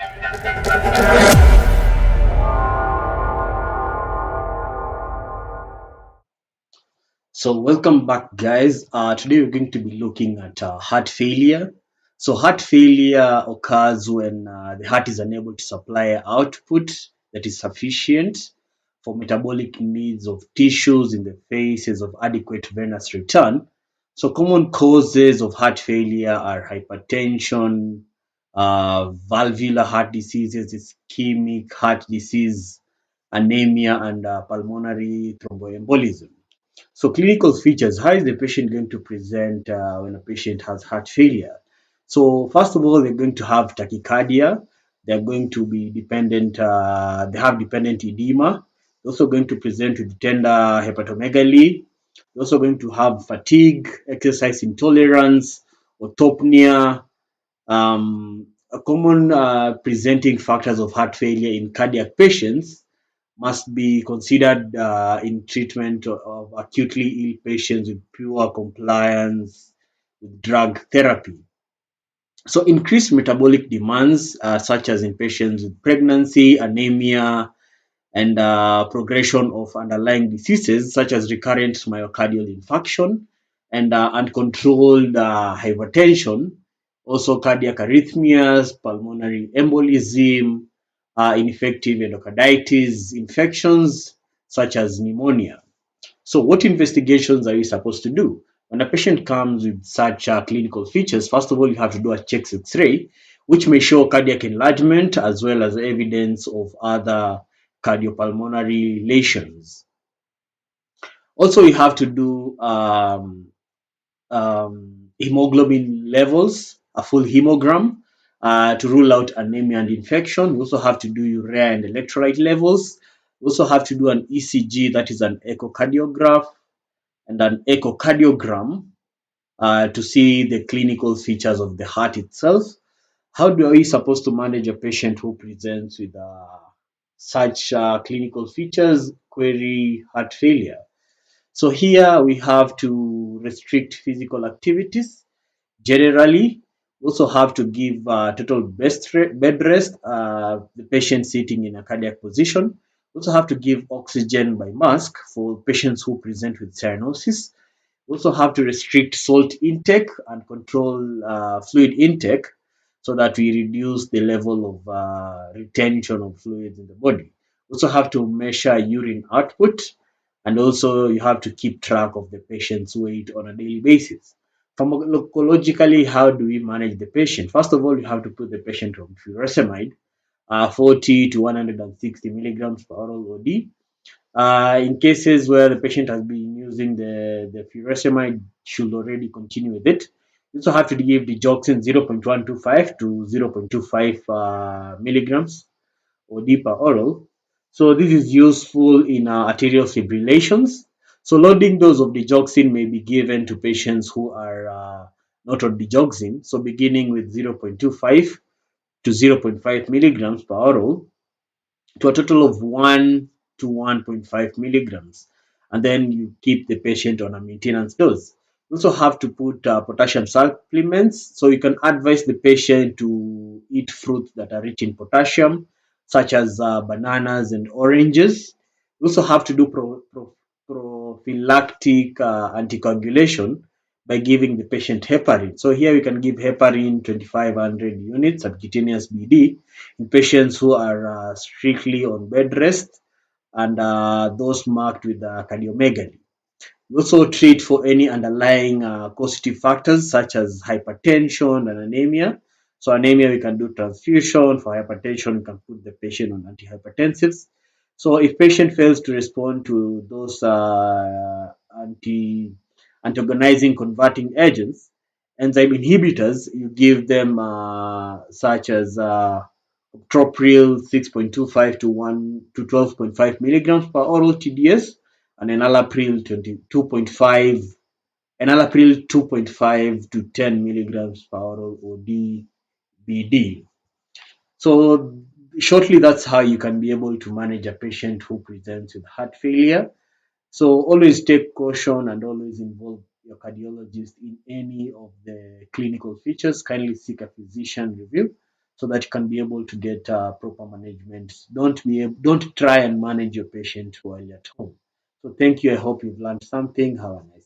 So, welcome back, guys. Today, we're going to be looking at heart failure. So, heart failure occurs when the heart is unable to supply output that is sufficient for metabolic needs of tissues in the phases of adequate venous return. So, common causes of heart failure are hypertension, valvular heart diseases, ischemic heart disease, anemia, and pulmonary thromboembolism. So clinical features, how is the patient going to present when a patient has heart failure? So first of all, they're going to have tachycardia. They're going to be dependent, they have dependent edema. They're also going to present with tender hepatomegaly. They're also going to have fatigue, exercise intolerance, orthopnea. A common presenting factors of heart failure in cardiac patients must be considered in treatment of acutely ill patients with poor compliance with drug therapy. So, increased metabolic demands, such as in patients with pregnancy, anemia, and progression of underlying diseases such as recurrent myocardial infarction and uncontrolled hypertension, also cardiac arrhythmias, pulmonary embolism, ineffective endocarditis, infections such as pneumonia. So, what investigations are you supposed to do? When a patient comes with such clinical features, first of all, you have to do a chest X ray, which may show cardiac enlargement as well as evidence of other cardiopulmonary lesions. Also, you have to do hemoglobin levels, a full hemogram, to rule out anemia and infection. We also have to do urea and electrolyte levels. We also have to do an ECG, that is an echocardiograph, and an echocardiogram to see the clinical features of the heart itself. How are we supposed to manage a patient who presents with such clinical features? Query heart failure. So here we have to restrict physical activities. Generally, we also have to give total bed rest, the patient sitting in a cardiac position. We also have to give oxygen by mask for patients who present with cyanosis. We also have to restrict salt intake and control fluid intake so that we reduce the level of retention of fluids in the body. We also have to measure urine output, and also you have to keep track of the patient's weight on a daily basis. Pharmacologically, how do we manage the patient? First of all, you have to put the patient on furosemide, 40 to 160 milligrams per oral OD. In cases where the patient has been using the furosemide, should already continue with it. You also have to give digoxin 0.125 to 0.25 milligrams OD per oral. So this is useful in arterial fibrillations. So loading dose of digoxin may be given to patients who are not on digoxin. So beginning with 0.25 to 0.5 milligrams per oral to a total of 1 to 1.5 milligrams. And then you keep the patient on a maintenance dose. You also have to put potassium supplements. So you can advise the patient to eat fruits that are rich in potassium, such as bananas and oranges. You also have to do prophylactic anticoagulation by giving the patient heparin. So here we can give heparin 2500 units subcutaneous BD in patients who are strictly on bed rest and those marked with cardiomegaly. We also treat for any underlying causative factors such as hypertension and anemia. So anemia, we can do transfusion. For hypertension, we can put the patient on antihypertensives. So if patient fails to respond to those antagonizing converting agents, enzyme inhibitors, you give them such as tropril 6.25 to 1 to 12.5 milligrams per oral TDS and enalapril 22.5 enalapril 2.5 to 10 milligrams per oral OD BD. So shortly, that's how you can be able to manage a patient who presents with heart failure. So always take caution and always involve your cardiologist in any of the clinical features. Kindly seek a physician review so that you can be able to get proper management. Don't try and manage your patient while you're at home. So thank you. I hope you've learned something. Have a nice